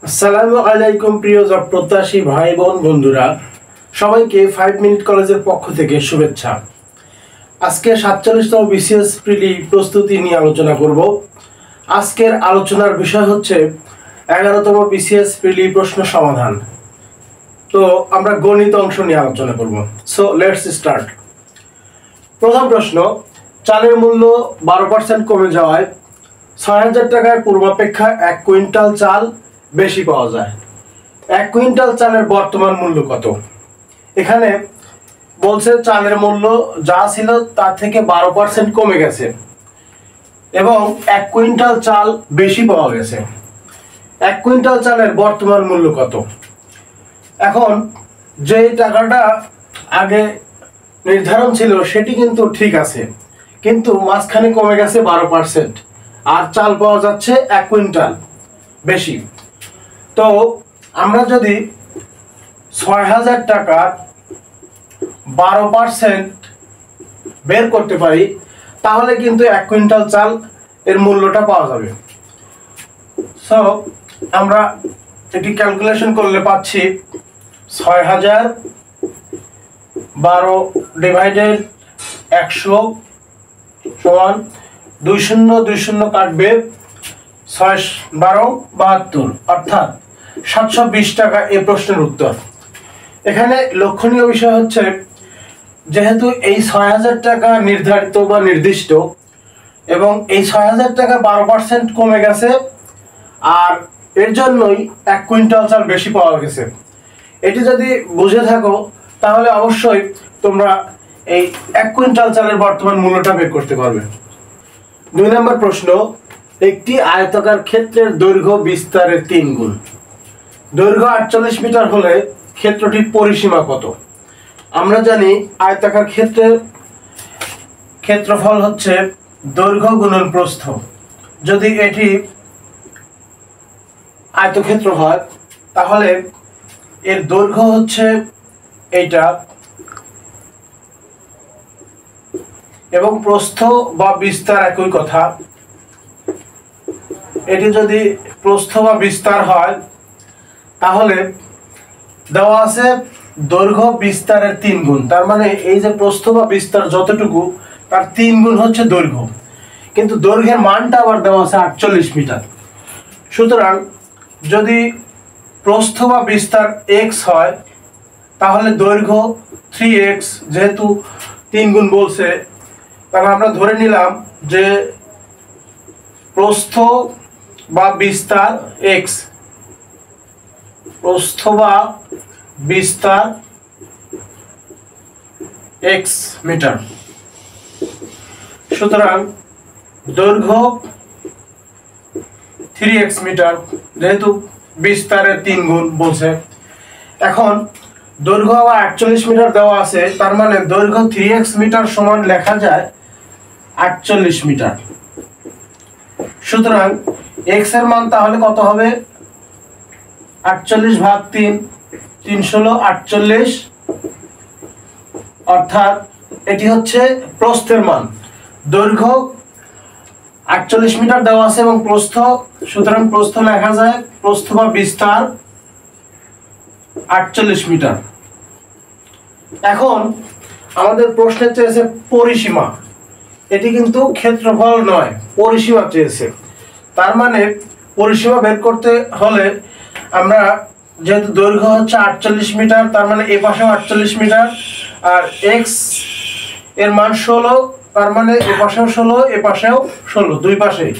আসসালামু আলাইকুম প্রিয় জব প্রত্যাশী ভাই বোন বন্ধুরা, সবাইকে 5 মিনিট কলেজের পক্ষ থেকে শুভেচ্ছা। আজকে 47তম বিসিএস প্রিলি প্রস্তুতি নিয়ে আলোচনা করব। আজকের আলোচনার বিষয় হচ্ছে 11তম বিসিএস প্রিলি প্রশ্ন সমাধান। তো আমরা গণিত অংশ নিয়ে আলোচনা করব। So let's start. প্রথম প্রশ্ন, চালের মূল্য 12% কমে যাওয়ায় 6000 টাকার পূর্বাপেক্ষা 1 কুইন্টাল চাল বেশি পাওয়া যায়। 1 কুইন্টাল চালের বর্তমান মূল্য কত? এখানে বলছে চালের মূল্য যা ছিল তার থেকে 12% কমে গেছে এবং 1 কুইন্টাল চাল বেশি পাওয়া গেছে। 1 কুইন্টাল চালের বর্তমান মূল্য কত? এখন যে টাকাটা আগে নির্ধারণ ছিল সেটি কিন্তু ঠিক আছে, কিন্তু মাঝখানে কমে গেছে 12% আর চাল পাওয়া যাচ্ছে 1 কুইন্টাল বেশি। তো আমরা যদি 6000 টাকার 12% বের করতে পারি তাহলে কিন্তু 1 কুইন্টাল চাল এর মূল্যটা পাওয়া যাবে। সো আমরা এটি ক্যালকুলেশন করলে পাচ্ছি 6000 12 ডিভাইডেড 100 সমান 20 কাটবে 6 12 72, অর্থাৎ 720 টাকা এই প্রশ্নের উত্তর। এখানে লক্ষণীয় বিষয় হচ্ছে যেহেতু এই 6000 টাকা নির্ধারিত বা নির্দিষ্ট এবং এই 6000 টাকা 12% কমে গেছে আর এর জন্যই 1 কুইন্টাল চাল বেশি পাওয়া গেছে। এটি যদি বুঝে থাকো তাহলে অবশ্যই তোমরা এই 1 কুইন্টাল চালের বর্তমান মূল্যটা বের করতে পারবে। 2 নম্বর প্রশ্ন, একটি আয়তাকার ক্ষেত্রের দৈর্ঘ্য বিস্তারের 3 গুণ। দৈর্ঘ্য 48 মিটার হলে ক্ষেত্রটির পরিসীমা কত? আমরা জানি আয়তাকার ক্ষেত্রের ক্ষেত্রফল হচ্ছে দৈর্ঘ্য গুণন প্রস্থ। যদি এটি আয়তক্ষেত্র হয় তাহলে এর দৈর্ঘ্য হচ্ছে এইটা এবং প্রস্থ বা বিস্তার একই কথা। এটি যদি প্রস্থ বা বিস্তার হয় তাহলে দেওয়া আছে দৈর্ঘ্য বিস্তারের 3 গুণ, তার মানে এই যে প্রস্থ বা বিস্তার যতটুকু তার 3 গুণ হচ্ছে দৈর্ঘ্য, কিন্তু দৈর্ঘ্যের মানটা আবার দেওয়া আছে 48 মিটার। সুতরাং যদি প্রস্থ বা বিস্তার x হয় তাহলে দৈর্ঘ্য 3x, যেহেতু 3 গুণ বলছে তাহলে আমরা ধরে নিলাম যে প্রস্থ বা বিস্তার x, প্রস্থ বা বিস্তার x মিটার। সুতরাং দৈর্ঘ্য 3x মিটার, যেহেতু বিস্তারের 3 গুণ বলছে। এখন দৈর্ঘ্য আবার 48 মিটার দেওয়া আছে, তার মানে দৈর্ঘ্য 3x মিটার সমান লেখা যায় 48 মিটার। সুতরাং x এর মান তাহলে কত হবে? 48 ভাগ 3, 3 ষোলো 48, অর্থাৎ এটি হচ্ছে প্রস্থের মান। দৈর্ঘ্য 48 মিটার দেওয়া আছে এবং প্রস্থ, সুতরাং প্রস্থ লেখা যায় প্রস্থ বা বিস্তার 48 মিটার। এখন আমাদের প্রশ্নে চেয়েছে পরিসীমা, এটি কিন্তু ক্ষেত্রফল নয়, পরিসীমা চেয়েছে। তার মানে পরিসীমা বের করতে হলে আমরা যেহেতু দৈর্ঘ্য হচ্ছে 48 মিটার, তার মানে এ পাশেও 48 মিটার আর x এর মান 16, তার মানে এ পাশেও 16 এ পাশেও 16, দুই পাশেই।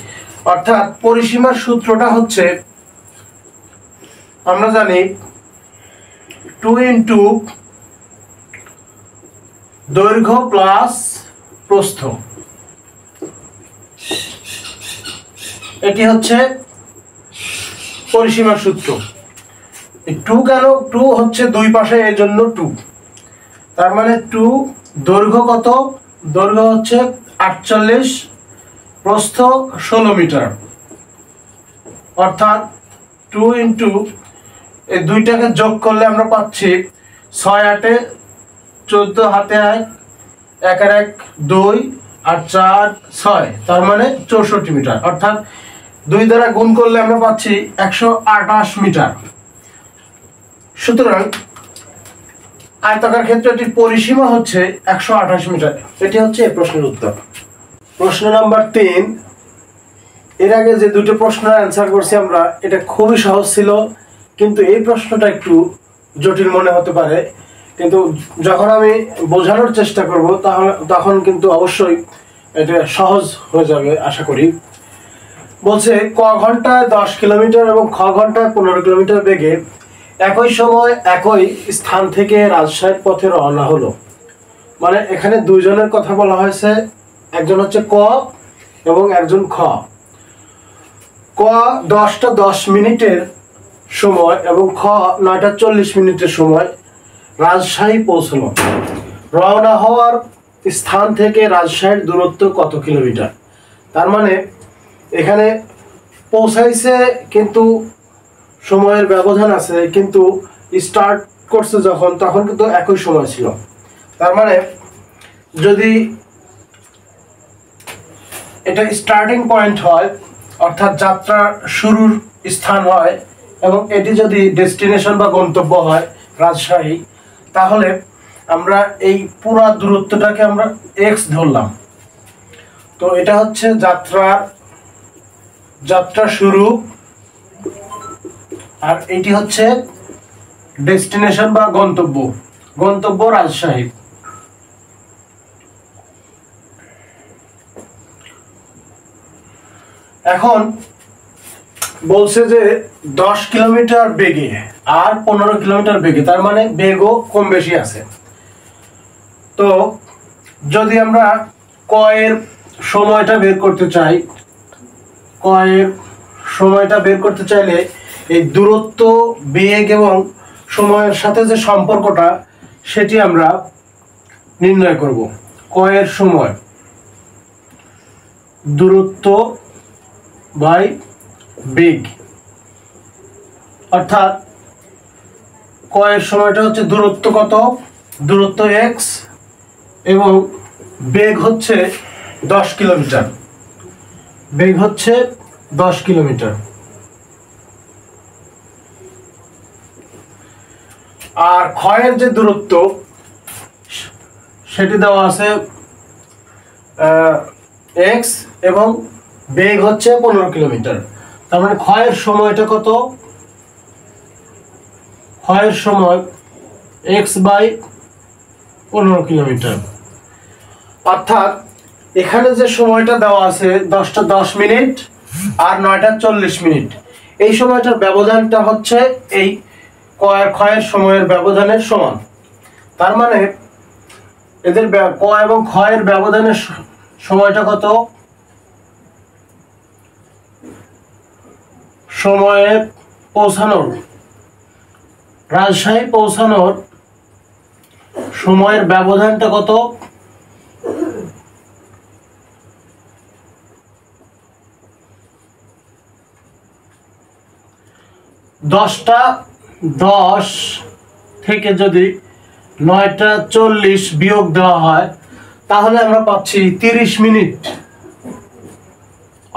অর্থাৎ পরিসীমার সূত্রটা হচ্ছে আমরা জানি 2 ইনটু দৈর্ঘ্য প্লাস প্রস্থ, এটি হচ্ছে পরিসীমার সূত্র। 2 কেন? 2 হচ্ছে দুই পাশে, এর জন্য 2। তার মানে 2 দৈর্ঘ্য কত? দৈর্ঘ্য হচ্ছে 48, প্রস্থ 16 মিটার, অর্থাৎ 2 ইনটু এই দুইটাকে যোগ করলে আমরা পাচ্ছি 6 8 14, হাতে 1 1 আর 1 2 আর 4 6, তার মানে 64 মিটার। অর্থাৎ 2 দ্বারা গুণ করলে আমরা পাচ্ছি 128 মিটার। সুতরাং আয়তাকার ক্ষেত্রটির পরিসীমা হচ্ছে 128 মিটার। এটি হচ্ছে এই প্রশ্নের উত্তর। প্রশ্ন নাম্বার 3, এর আগে যে দুটো প্রশ্নের অ্যান্সার করছি আমরা, এটা খুবই সহজ ছিল, কিন্তু এই প্রশ্নটা একটু জটিল মনে হতে পারে, কিন্তু যখন আমি বোঝানোর চেষ্টা করব তখন কিন্তু অবশ্যই এটা সহজ হয়ে যাবে আশা করি। বলছে ক ঘন্টায় 10 কিলোমিটার এবং খ ঘন্টায় 15 কিলোমিটার বেগে একই সময় একই স্থান থেকে রাজশাহীর পথে রওনা হলো। মানে এখানে দুইজনের কথা বলা হয়েছে, একজন হচ্ছে ক এবং একজন খ। ক 10টা 10 মিনিটের সময় এবং খ 9টা 40 মিনিটের সময় রাজশাহী পৌঁছলো। রওনা হওয়ার স্থান থেকে রাজশাহীর দূরত্ব কত কিলোমিটার? তার মানে এখানে পৌঁছাইছে কিন্তু সময়ের ব্যবধান আছে, কিন্তু স্টার্ট করছে তখন কিন্তু একই সময় ছিল। তার মানে যদি এটা স্টার্টিং পয়েন্ট হয়, অর্থাৎ যাত্রা শুরুর স্থান হয়, এবং এটি যদি ডেস্টিনেশন বা গন্তব্য হয় রাজশাহী, তাহলে আমরা এই পুরো দূরত্বটাকে আমরা এক্স ধরলাম। তো এটা হচ্ছে যাত্রা শুরু, আর এটি হচ্ছে ডেস্টিনেশন বা গন্তব্য রাজশাহী। এখন বলছে যে 10 কিলোমিটার বেগে আর 15 কিলোমিটার বেগে, তার মানে বেগও কম বেশি আছে। তো যদি আমরা ক এর সময়টা বের করতে চাইলে এই দূরত্ব, বেগ এবং সময়ের সাথে যে সম্পর্কটা, সেটি আমরা নির্ণয় করব। ক এর সময়, দূরত্ব বাই বেগ, অর্থাৎ ক এর সময়টা হচ্ছে দূরত্ব কত, দূরত্ব x, এবং বেগ হচ্ছে 10 কিলোমিটার। বেগ হচ্ছে 10 কিলোমিটার। আর ক্ষয়ের যে দূরত্ব সেটি দেওয়া আছে x, এবং বেগ হচ্ছে 15 কিলোমিটার। তার মানে ক্ষয়ের সময়টা কত? ক্ষয়ের সময় x বাই 15 কিলোমিটার। অর্থাৎ এখানে যে সময়টা দেওয়া আছে 10টা 10 মিনিট আর 9টা 40 মিনিট, এই সময়টার ব্যবধানটা হচ্ছে এই ক্ষয়ের সময়ের ব্যবধানের সমান। তার মানে এদের ক এবং ক্ষয়ের ব্যবধানের সময়টা কত? সময়ে পৌঁছানোর, রাজশাহী পৌঁছানোর সময়ের ব্যবধানটা কত? দশটা 10 থেকে যদি 9টা 40 বিয়োগ দেওয়া হয়, তাহলে আমরা পাচ্ছি 30 মিনিট।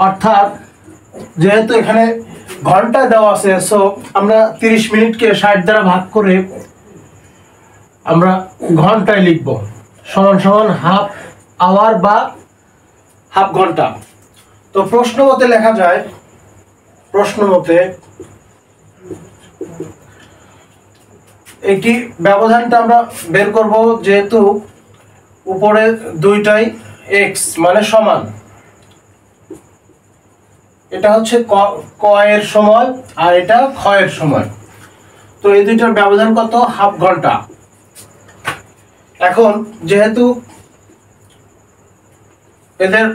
অর্থাৎ যেহেতু এখানে ঘন্টা দেওয়া আছে, সো আমরা 30 মিনিটকে 60 দ্বারা ভাগ করে আমরা ঘন্টায় লিখব, সমান সমান হাফ আওয়ার বা হাফ ঘন্টা। তো প্রশ্ন মতে লেখা যায়, প্রশ্ন মতে একটি ব্যবধানটা আমরা বের করব, যেহেতু উপরে দুইটাই x মানে সমান। এটা হচ্ছে ক এর সময় আর এটা খ এর সময়। তো এই দুইটার ব্যবধান কত? হাফ ঘন্টা। এখন যেহেতু এদের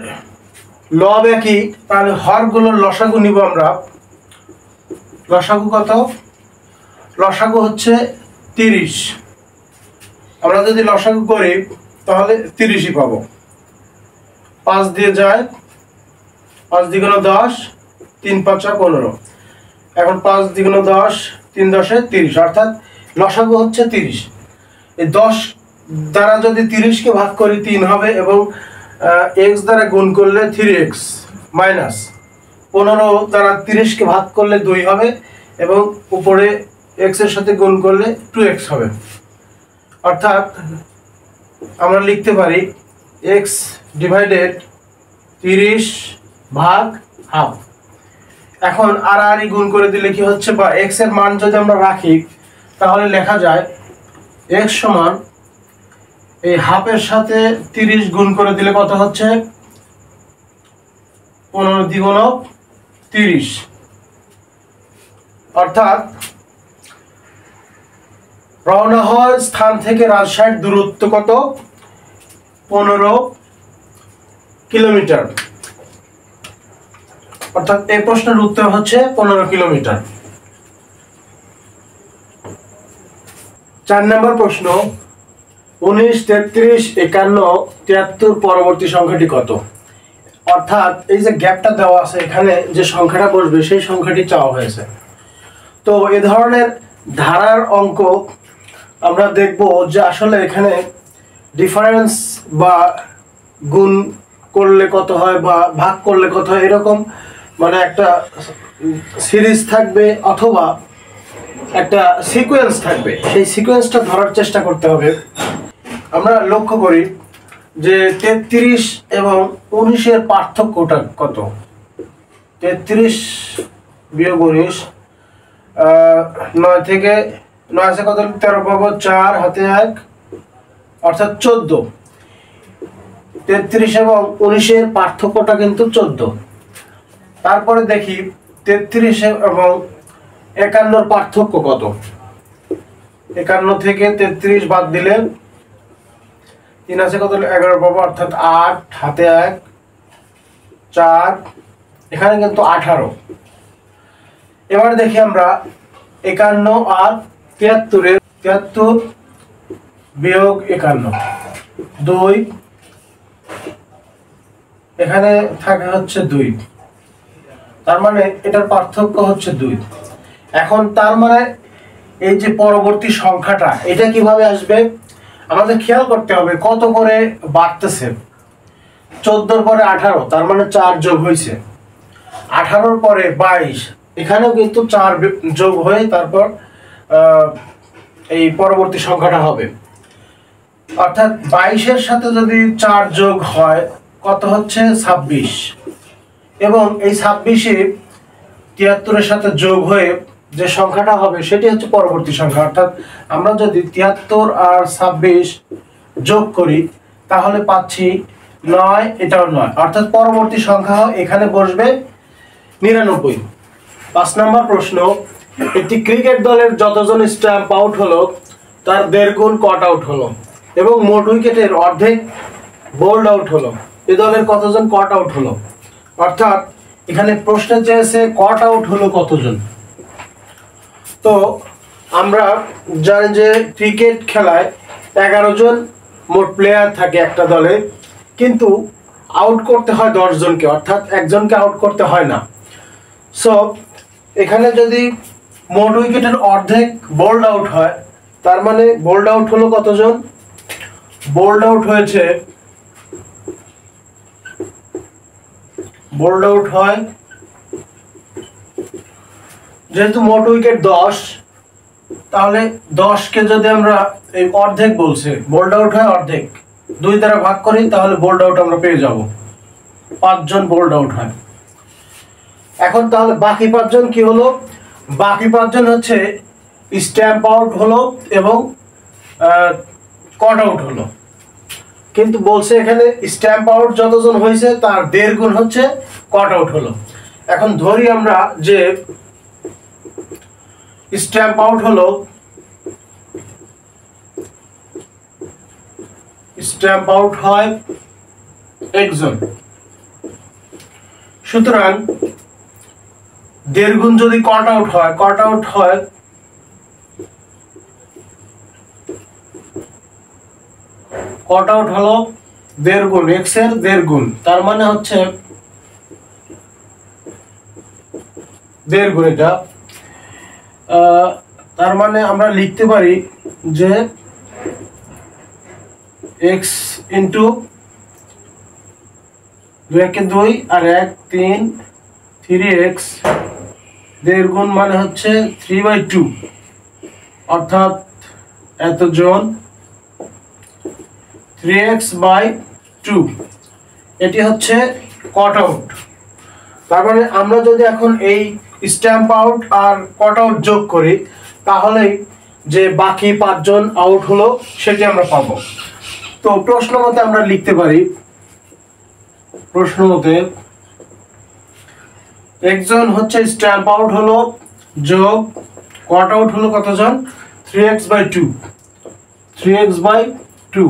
লব একই, তাহলে হরগুলোর লসাগু নিব আমরা। লসাগু কত? লসাগু হচ্ছে 30। আমরা যদি লসাগু করি তাহলে 30ই পাবো। 5 দিয়ে যায়, 5 দ্বিগুণ 10, 3 5 15। এখন 5 দ্বিগুণ 10, 3 10 30, অর্থাৎ লসাগু হচ্ছে 30। এই 10 দ্বারা যদি 30কে ভাগ করি 3 হবে, এবং x দ্বারা গুণ করলে 3x মাইনাস 15 দ্বারা 30 কে ভাগ করলে 2 হবে এবং উপরে x এর সাথে গুণ করলে 2x হবে। অর্থাৎ আমরা লিখতে পারি x ডিভাইডেড 30 ভাগ হাফ। এখন আর গুণ করে দিলে কি হচ্ছে, বা x এর মান যদি আমরা রাখি তাহলে লেখা যায় x সমান এই হাফের সাথে 30 গুণ করে দিলে কত হচ্ছে, 15 দ্বিগুণক 30। অর্থাৎ রওনা হওয়ার স্থান থেকে রাজশাহীর দূরত্ব কত, 15 কিলোমিটার। অর্থাৎ এই প্রশ্নের উত্তর হচ্ছে 15 কিলোমিটার। 4 নম্বর প্রশ্ন, 19, 33, 51, 73 পরবর্তী সংখ্যাটি কত? অর্থাৎ এই যে গ্যাপটা দেওয়া আছে এখানে যে সংখ্যাটা বসবে সেই সংখ্যাটি চাওয়া হয়েছে। তো এই ধরনের ধারার অঙ্ক আমরা দেখব যে আসলে এখানে ডিফারেন্স বা গুণ করলে কত হয় বা ভাগ করলে কত হয়, এরকম মানে একটা সিরিজ থাকবে অথবা একটা সিকোয়েন্স থাকবে, সেই সিকোয়েন্সটা ধরার চেষ্টা করতে হবে। আমরা লক্ষ্য করি যে 33 এবং 19 এর পার্থক্যটা কত। 33 বিয়োগ 19, 9 থেকে 9 আছে কত, 13 পাবো, 4 হাতে 1 অর্থাৎ 14। 33 এবং 19 এর পার্থক্যটা কিন্তু 14। তারপরে দেখি 33 এবং 51 এর পার্থক্য কত। 51 থেকে 33 বাদ দিলে 3 আছে কত, 11 পাবো অর্থাৎ 8 হাতে 1 4, এখানে কিন্তু 18। এবার দেখি আমরা 51 আর 73 এর, 73 বিয়োগ 51 2, এখানে থাকে হচ্ছে 2, তার মানে এটার পার্থক্য হচ্ছে 2। এখন তার মানে এই যে পরবর্তী সংখ্যাটা এটা কিভাবে আসবে আমাদের খেয়াল করতে হবে, কত করে বাড়তেছে। 14 পরে 18, তার মানে 4 যোগ হয়েছে। 18 পরে 22, এখানেও কিন্তু 4 যোগ হয়ে তারপর এই পরবর্তী সংখ্যাটা হবে। অর্থাৎ 22 এর সাথে যদি 4 যোগ হয় কত হচ্ছে, 26। এবং এই 26-এ 73 এর সাথে যোগ হয়ে যে সংখ্যাটা হবে সেটি হচ্ছে পরবর্তী সংখ্যা। অর্থাৎ আমরা যদি 73 আর 26 যোগ করি তাহলে পাচ্ছি 9, এটাও 9, অর্থাৎ পরবর্তী সংখ্যা এখানে বসবে 99। 5 নম্বর প্রশ্ন, একটি ক্রিকেট দলের যতজন স্ট্যাম্প আউট হলো তার 1.5 গুণ কট আউট হলো এবং মোট উইকেটের অর্ধেক বোল্ড আউট হলো, এ দলের কতজন কট আউট হলো? অর্থাৎ এখানে প্রশ্নে চেয়েছে কট আউট হলো কতজন। তো আমরা জানি যে ক্রিকেট খেলায় 11 জন মোট প্লেয়ার থাকে একটা দলে, কিন্তু আউট করতে হয় 10 জনকে, অর্থাৎ একজনকে আউট করতে হয় না। সো এখানে যদি মোট উইকেটের অর্ধেক বোল্ড আউট হয় তার মানে বোল্ড আউট হলো কতজন? বোল্ড আউট হয়েছে, বোল্ড আউট হয়, যেহেতু মোট উইকেট 10 তাহলে 10 কে যদি আমরা এই অর্ধেক বলছে, বোল্ড আউট হয় অর্ধেক, 2 দ্বারা ভাগ করি তাহলে বোল্ড আউট আমরা পেয়ে যাব, 5 জন বোল্ড আউট হয়। এখন তাহলে বাকি 5 জন কি হলো? বাকি 5 জন হচ্ছে স্ট্যাম্প আউট হলো এবং কট আউট হলো। কিন্তু বলছে এখানে স্ট্যাম্প আউট যতজন হয়েছে তার 1.5 গুণ হচ্ছে কট আউট হলো। এখন ধরি আমরা যে স্ট্যাম্প আউট হলো, স্ট্যাম্প আউট হয় 1 জন, সুতরাং 1.5 গুণ যদি কট আউট হয়, কট আউট হয় কট আউট হলো 1.5 গুণ, এক্স এর 1.5 গুণ, তার মানে হচ্ছে 1.5 গুণ। এটা তার মানে আমরা লিখতে পারি যে এক্স ইন্টু 2 কে 2 আর 1 3, 3x, দেড় গুণ মানে হচ্ছে 3/2, অর্থাৎ এতজন 3x/2, এটি হচ্ছে কট আউট। তার মানে আমরা যদি এখন এই স্ট্যাম্প আউট আর কট আউট যোগ করি তাহলে যে বাকি 5 জন আউট হলো সেটি আমরা পাবো। তো প্রশ্ন মতে আমরা লিখতে পারি, প্রশ্ন মতে একজন হচ্ছে স্ট্যাম্প আউট হলো যোগ কট আউট হলো কতজন, 3x/2, 3x/2,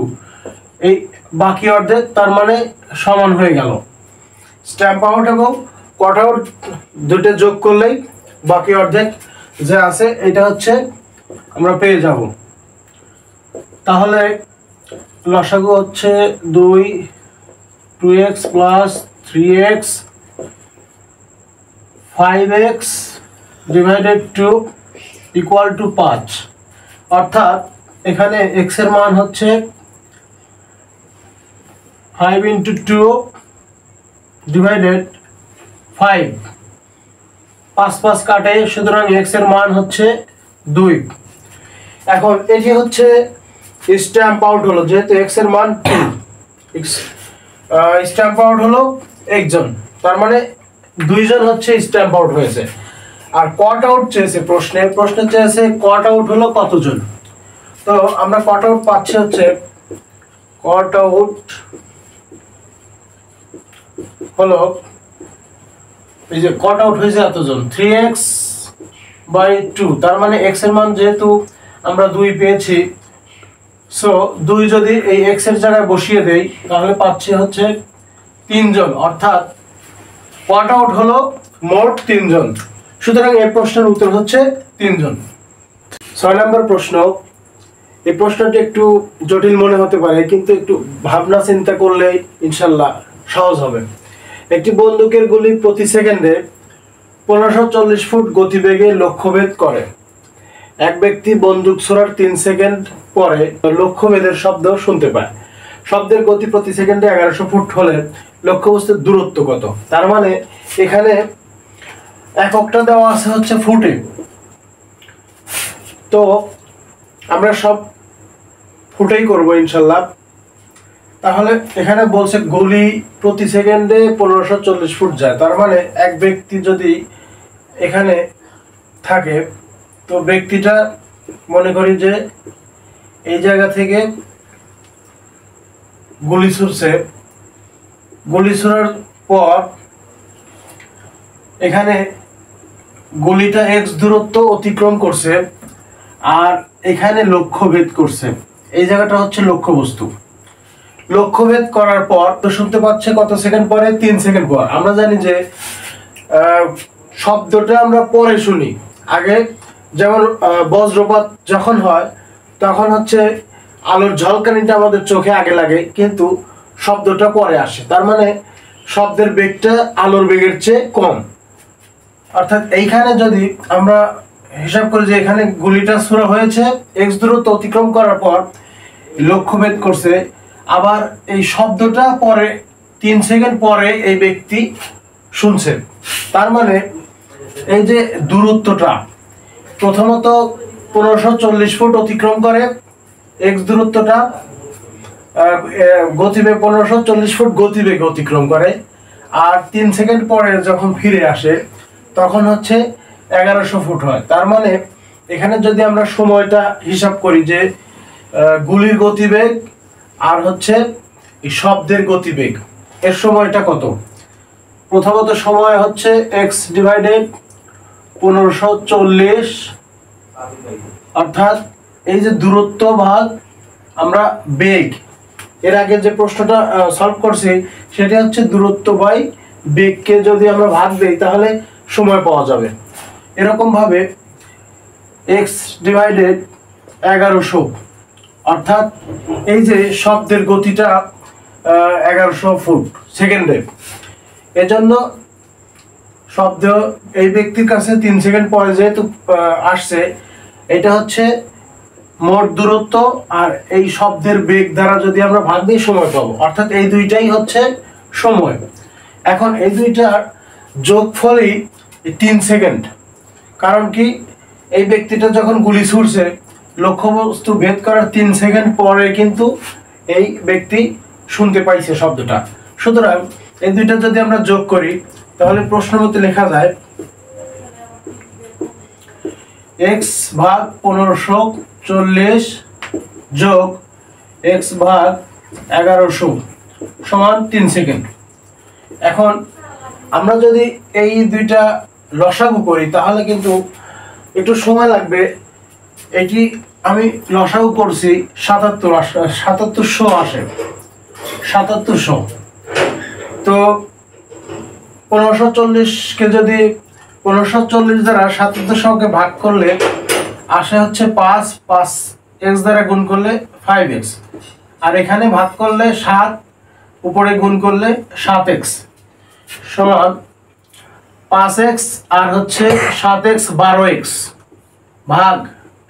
এই বাকি অর্ধেক, তার মানে সমান হয়ে গেল। স্ট্যাম্প আউট এবং কট আউট দুটো যোগ করলেই বাকি অর্ধেক যে আছে এটা হচ্ছে আমরা পেয়ে যাব। তাহলে লসাগু হচ্ছে 2x plus 3x 5x divided 2 equal to 5, অর্থাৎ এখানে x এর মান হচ্ছে 5 × 2 ডিভাইডেড 5, 5 5 কাটে, সুতরাং x এর মান হচ্ছে 2। এখন এটি হচ্ছে স্ট্যাম্প আউট হলো, যেহেতু x এর মান 2, স্ট্যাম্প আউট হলো একজন, তার মানে 2 জন হচ্ছে স্ট্যাম্প আউট হয়েছে। আর কট আউট চেয়েছে প্রশ্নে চেয়েছে কট আউট হলো কতজন। তো আমরা কট আউট পাচ্ছি হচ্ছে, কট আউট হলো, এই যে কট আউট হয়েছে এতজন 3x/2, তার মানে x এর মান যেহেতু আমরা 2 পেয়েছি, সো 2 যদি এই x এর জায়গায় বসিয়ে দেই তাহলে পাচ্ছি হচ্ছে 3 জন, অর্থাৎ কট আউট হলো মোট 3 জন। সুতরাং এই প্রশ্নের উত্তর হচ্ছে 3 জন। 6 নম্বর প্রশ্ন, এই প্রশ্নটি একটু জটিল মনে হতে পারে, কিন্তু একটু ভাবনা চিন্তা করলে ইনশাল্লাহ সহজ হবে। একটি বন্দুকের গুলি প্রতি সেকেন্ডে 1540 ফুট গতিবেগে লক্ষ্যভেদ করে। এক ব্যক্তি বন্দুক ছোড়ার 3 সেকেন্ড পরে লক্ষ্যভেদের শব্দ শুনতে পায়। শব্দের গতি প্রতি সেকেন্ডে 1100 ফুট হলে লক্ষ্যবস্তুর দূরত্ব কত? তার মানে এখানে এককটা দেওয়া আছে হচ্ছে ফুটে, তো আমরা সব ফুটেই করব ইনশাল্লাহ। তাহলে এখানে বলছে গুলি প্রতি সেকেন্ডে 1540 ফুট যায়, তার মানে এক ব্যক্তি যদি এখানে থাকে, তো ব্যক্তিটা মনে করি যে এই জায়গা থেকে গুলি ছুড়ছে, গুলি ছোড়ার পর এখানে গুলিটা x দূরত্ব অতিক্রম করছে আর এখানে লক্ষ্যভেদ করছে। এই জায়গাটা হচ্ছে লক্ষ্যবস্তু। লক্ষ্যভেদ করার পর তো শুনতে পাচ্ছে কত সেকেন্ড পরে? 3 সেকেন্ড পর। আমরা জানি যে শব্দটা আমরা পরে শুনি, আগে যেমন বজ্রপাত যখন হয় তখন হচ্ছে আলোর ঝলকানিটা আমাদের চোখে আগে লাগে, কিন্তু শব্দটা পরে আসে, তার মানে শব্দের বেগটা আলোর বেগের চেয়ে কম। অর্থাৎ এইখানে যদি আমরা হিসাব করি যে এখানে গুলিটা ছোড়া হয়েছে x দূরত্ব অতিক্রম করার পর লক্ষ্যভেদ করছে, আবার এই শব্দটা পরে 3 সেকেন্ড পরে এই ব্যক্তি শুনছে, তার মানে এই যে দূরত্বটা প্রথমত 1540 ফুট অতিক্রম করে, x দূরত্বটা গতিবেগ 1540 ফুট গতিবেগ অতিক্রম করে, আর 3 সেকেন্ড পরে যখন ফিরে আসে তখন হচ্ছে 1100 ফুট হয়। তার মানে এখানে যদি আমরা সময়টা হিসাব করি যে গুলির গতিবেগ আর হচ্ছে এই শব্দের গতিবেগ, এর সময়টা কত? প্রথমত সময় হচ্ছে x ডিভাইডেড 1540, অর্থাৎ এই যে দূরত্ব ভাগ আমরা বেগ, এর আগে যে প্রশ্নটা সলভ করছি সেটা হচ্ছে দূরত্ব বাই বেগকে যদি আমরা ভাগ দেই তাহলে সময় পাওয়া যাবে। এরকম ভাবে x ডিভাইডেড 1100, অর্থাৎ এই যে শব্দের গতিটা 1100 ফুট সেকেন্ডে, এজন্য শব্দ এই ব্যক্তির কাছে 3 সেকেন্ড পরে যেহেতু আসছে, এটা হচ্ছে মোট দূরত্ব, আর এই শব্দের বেগ দ্বারা যদি আমরা ভাগ দিই সময় পাবো, অর্থাৎ এই দুইটাই হচ্ছে সময়। এখন এই দুইটার যোগফলই 3 সেকেন্ড। কারণ কি, এই ব্যক্তিটা যখন গুলি ছুড়ছে লক্ষ্যবস্তু ভেদ করার 3 সেকেন্ড পরে কিন্তু এই ব্যক্তি শুনতে পাইছে শব্দটা। সুতরাং এই দুইটা যদি আমরা যোগ করি তাহলে প্রশ্ন মতে লেখা যায় x ভাগ 1540 যোগ x ভাগ 1100 সমান 3 সেকেন্ড। এখন আমরা যদি এই দুইটা লসাগু করি তাহলে কিন্তু একটু সময় লাগবে। এটি আমি লসাগু করছি 7700 আসে 7700। তো 1540কে যদি 1540 দ্বারা 7700কে ভাগ করলে আসে হচ্ছে 5, x দ্বারা গুণ করলে 5x, আর এখানে ভাগ করলে 7, উপরে গুণ করলে 7x সমান 5x আর হচ্ছে 7x 12x ভাগ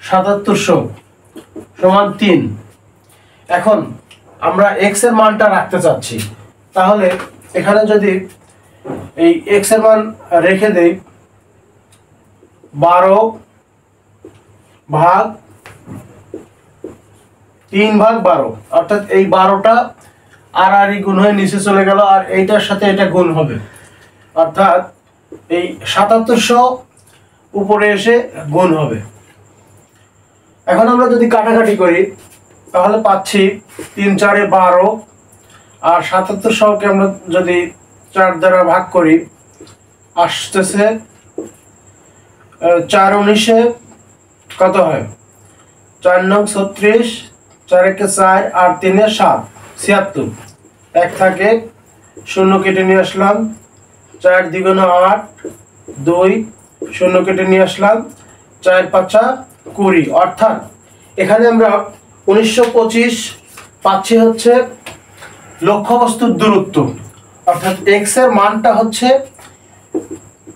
7700 সমান 3। এখন আমরা x এর মানটা রাখতে চাচ্ছি, তাহলে এখানে যদি এই x এর মান রেখে দেই 12 ভাগ 3/12, অর্থাৎ এই 12টা আর গুণ হয়ে নিচে চলে গেল, আর এইটার সাথে এটা গুণ হবে, অর্থাৎ এই 7700 উপরে এসে গুণ হবে। এখন আমরা যদি কাটাকাটি করি তাহলে পাচ্ছি 3 × 4 = 12, আর 7700কে আমরা যদি 4 দ্বারা ভাগ করি আসতেছে 4 × 19 কত হয়, 4 × 9 = 36, 4 × 1 = 4 আর 3 × 7 = 76। এক থাকে 0 কেটে নিয়ে আসলাম, 4 × 2 = 8, 2 0 কেটে নিয়ে আসলাম, 4 × 5 = 20। অর্থাৎ এখানে আমরা 1925 পাচ্ছি হচ্ছে লক্ষ্যবস্তুর দূরত্ব, অর্থাৎ x এর মানটা হচ্ছে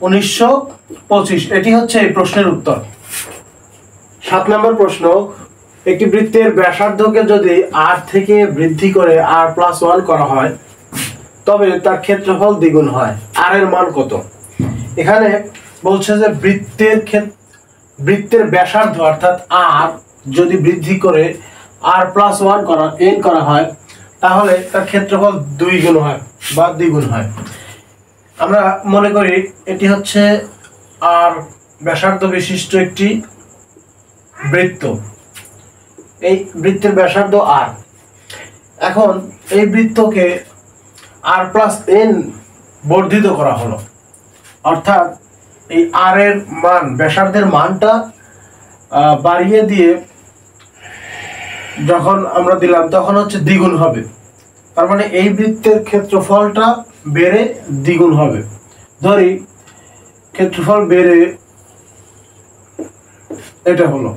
1925। এটি হচ্ছে এই প্রশ্নের উত্তর। 7 নম্বর প্রশ্ন, একটি বৃত্তের ব্যাসার্ধকে যদি r থেকে বৃদ্ধি করে r+1 করা হয় তবে তার ক্ষেত্রফল দ্বিগুণ হয়, r এর মান কত? এখানে বলছে যে বৃত্তের ব্যাসার্ধ অর্থাৎ r যদি বৃদ্ধি করে r+1 করা হয় তাহলে তার ক্ষেত্রফল 2 গুণ হয় বা দ্বিগুণ হয়। আমরা মনে করি এটি হচ্ছে r ব্যাসার্ধ বিশিষ্ট একটি বৃত্ত, এই বৃত্তের ব্যাসার্ধ r। এখন এই বৃত্তকে r+n বর্ধিত করা হলো, অর্থাৎ এই r এর মান ব্যাসার্ধের মানটা বাড়িয়ে দিয়ে যখন আমরা দিলাম তখন হচ্ছে দ্বিগুণ হবে, তার মানে এই বৃত্তের ক্ষেত্রফলটা বেড়ে দ্বিগুণ হবে। ধরি ক্ষেত্রফল বেড়ে এটা হলো,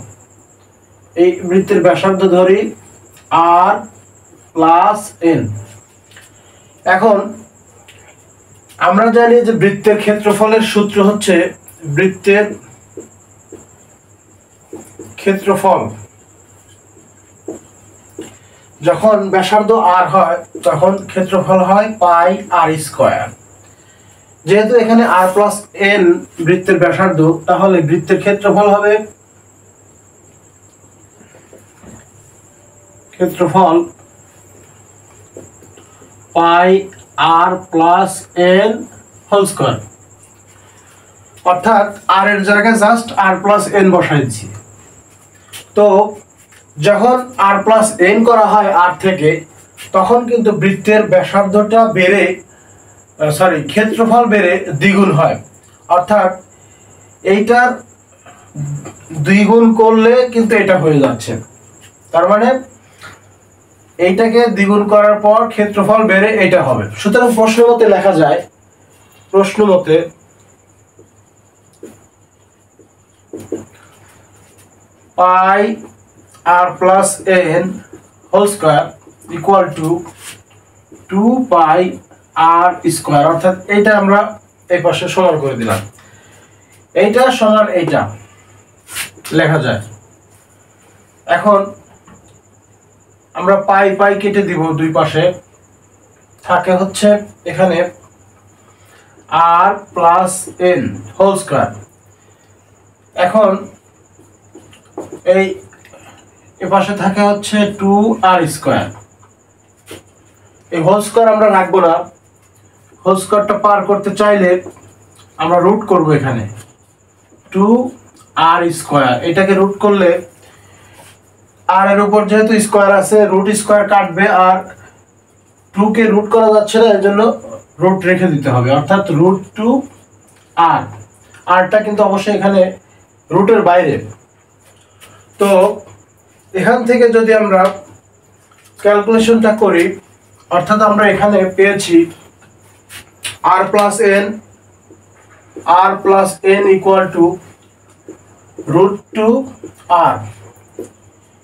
এই বৃত্তের ব্যাসার্ধ ধরি r+n। এখন আমরা জানি যে বৃত্তের ক্ষেত্রফলের সূত্র হচ্ছে বৃত্তের ক্ষেত্রফল যখন ব্যাসার্ধ r হয় তখন ক্ষেত্রফল হয় πr²। যেহেতু এখানে r+n বৃত্তের ব্যাসার্ধ, তাহলে বৃত্তের ক্ষেত্রফল হবে πr+n², অর্থাৎ r এর জায়গায় জাস্ট r+n বসাইছি। তো যখন r+n করা হয় r থেকে তখন কিন্তু বৃত্তের ব্যাসার্ধটা বেড়ে ক্ষেত্রফল বেড়ে দ্বিগুণ হয়, অর্থাৎ এইটার দ্বিগুণ করলে কিন্তু এটা হয়ে যাচ্ছে, তার মানে এইটাকে দ্বিগুণ করার পর ক্ষেত্রফল বেড়ে এটা হবে। সুতরাং প্রশ্ন মতে লেখা যায়, প্রশ্ন মতে πr+n² = 2πr², অর্থাৎ এইটা আমরা এই পাশে সমান করে দিলাম, এইটা সমান এইটা লেখা যায়। এখন আমরা পাই কেটে দিব, দুই পাশে থাকে হচ্ছে এখানে আর প্লাস এন হোল স্কয়ার। এখন এই পাশে থাকে হচ্ছে 2r স্কয়ার। এই হোল স্কয়ার আমরা রাখবো না, হোল স্কয়ারটা পার করতে চাইলে আমরা রুট করব এখানে 2r স্কয়ার। এটাকে রুট করলে আর এর উপর যেহেতু স্কয়ার আছে রুট স্কয়ার কাটবে, আর 2 কে রুট করা যাচ্ছে না, এর জন্য রুট রেখে দিতে হবে, অর্থাৎ রুট 2r। আরটা কিন্তু অবশ্যই এখানে রুটের বাইরে। তো এখান থেকে যদি আমরা ক্যালকুলেশনটা করি, অর্থাৎ আমরা এখানে পেয়েছি r plus n equal to root 2r।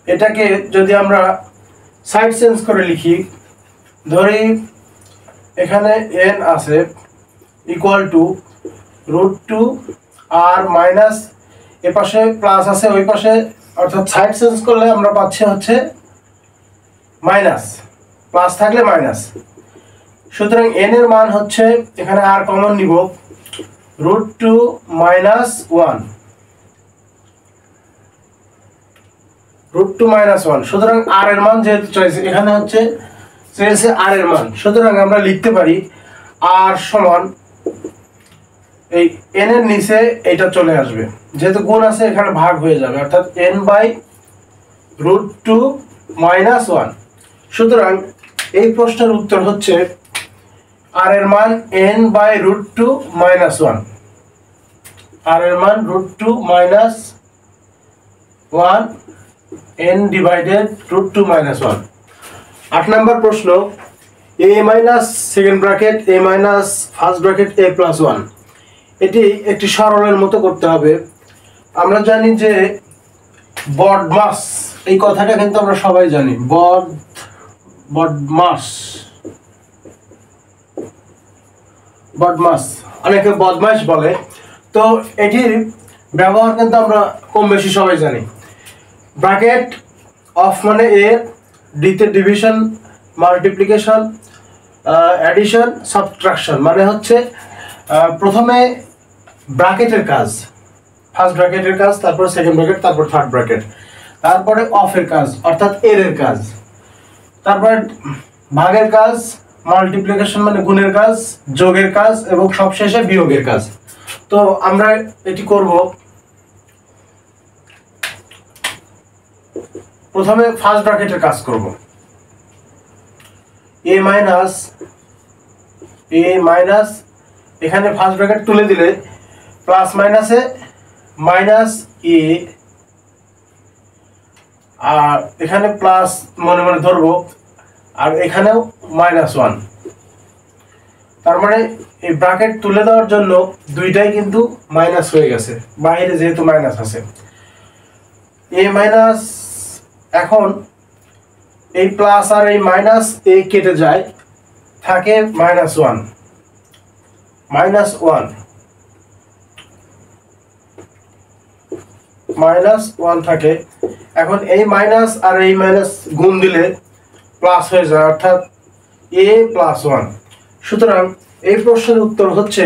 এটাকে যদি আমরা সাইড চেঞ্জ করে লিখি, ধরি এখানে n আছে equal to root 2r minus এ পাশে প্লাস আছে ওই পাশে, অর্থাৎ সাইড চেঞ্জ করলে আমরা পাচ্ছি হচ্ছে মাইনাস, প্লাস থাকলে মাইনাস। সুতরাং n এর মান হচ্ছে এখানে r কমন নিব, রুট 2 মাইনাস 1, রুট 2 মাইনাস 1। সুতরাং r এর মান যেহেতু চাইছে এখানে হচ্ছে চেয়েছে r এর মান, সুতরাং আমরা লিখতে পারি r সমান এই n এর নিচে এটা চলে আসবে, যেহেতু গুণ আছে এখানে ভাগ হয়ে যাবে, অর্থাৎ n বাই রুট 2 মাইনাস 1। সুতরাং এই প্রশ্নের উত্তর হচ্ছে r এর মান n by root 2 minus 1, r এর মান root 2 minus 1, n divided root 2 minus 1। 8 number প্রশ্ন, a minus second bracket a minus first bracket a plus 1। এটি একটি সরলের মতো করতে হবে। আমরা জানি যে বডমাস, এই কথাটা কিন্তু আমরা সবাই জানি, বদমাস, অনেকে বদমাস বলে। তো এটির ব্যবহার কিন্তু আমরা কম বেশি সবাই জানি। ব্র্যাকেট অফ মানে এ, ডিতে ডিভিশন, মাল্টিপ্লিকেশন, অ্যাডিশন, সাবট্রাকশন, মানে হচ্ছে প্রথমে ব্র্যাকেটের কাজ, ফার্স্ট ব্র্যাকেটের কাজ, তারপর সেকেন্ড ব্র্যাকেট, তারপর থার্ড ব্র্যাকেট, তারপরে অফের কাজ অর্থাৎ এর কাজ, তারপর ভাগের কাজ, মাল্টিপ্লিকেশন মানে গুণের কাজ, যোগের কাজ, এবং সবশেষে বিয়োগের কাজ। তো আমরা এটি করব। প্রথমে ফার্স্ট ব্র্যাকেটের কাজ করব। a মাইনাস এখানে ফার্স্ট ব্র্যাকেট তুলে দিলে প্লাস মাইনাসে মাইনাস a, আর এখানে প্লাস মনে মনে ধরবো, আর এখানেও মাইনাস 1। তার মানে এই ব্র্যাকেট তুলে দেওয়ার জন্য দুইটাই কিন্তু মাইনাস হয়ে গেছে, বাইরে যেহেতু মাইনাস আছে। a মাইনাস, এখন এই প্লাস আর এই মাইনাস এ কেটে যায়, থাকে মাইনাস 1, থাকে। এখন এই মাইনাস আর এই মাইনাস গুণ দিলে প্লাস হয়ে যায়, অর্থাৎ a প্লাস 1। সুতরাং এই প্রশ্নের উত্তর হচ্ছে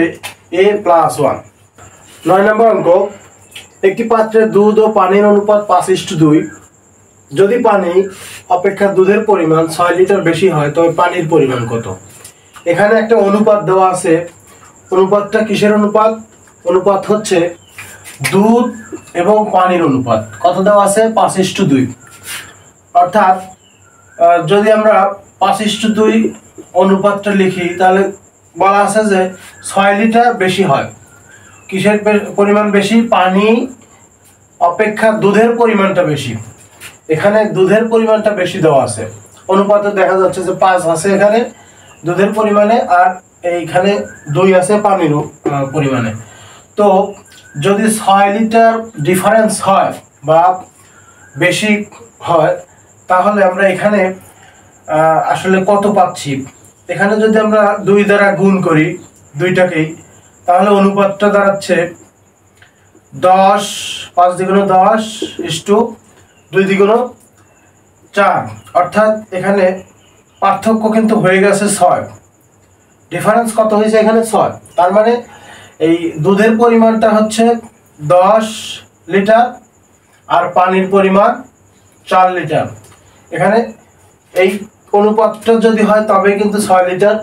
a প্লাস 1। 9 নম্বর অঙ্ক, একটি পাত্রে দুধ ও পানির অনুপাত 5:2। যদি পানি অপেক্ষা দুধের পরিমাণ 6 লিটার বেশি হয় তবে পানির পরিমাণ কত? এখানে একটা অনুপাত দেওয়া আছে। অনুপাতটা কিসের অনুপাত? অনুপাত হচ্ছে দুধ এবং পানির অনুপাত। কত দেওয়া আছে? 5:2। অর্থাৎ যদি আমরা 5:2 অনুপাতটা লিখি তাহলে বলা আছে যে 6 লিটার বেশি হয়। কিসের পরিমাণ বেশি? পানি অপেক্ষা দুধের পরিমাণটা বেশি। এখানে দুধের পরিমাণটা বেশি দেওয়া আছে। অনুপাতে দেখা যাচ্ছে যে 5 আছে এখানে দুধের পরিমাণে, আর এইখানে 2 আছে পানির পরিমাণে। তো যদি 6 লিটার ডিফারেন্স হয় বা বেশি হয় তাহলে আমরা এখানে আসলে কত পাচ্ছি? এখানে যদি আমরা 2 দ্বারা গুণ করি দুইটাকেই, তাহলে অনুপাতটা দাঁড়াচ্ছে 10, 5 দ্বিগুণ 10 2 দ্বিগুণ 4। অর্থাৎ এখানে পার্থক্য কিন্তু হয়ে গেছে 6, ডিফারেন্স কত হয়েছে এখানে 6, তার মানে এই দুধের পরিমাণটা হচ্ছে 10 লিটার আর পানির পরিমাণ 4 লিটার। এখানে এই অনুপাতটা যদি হয় তবে কিন্তু 6 লিটার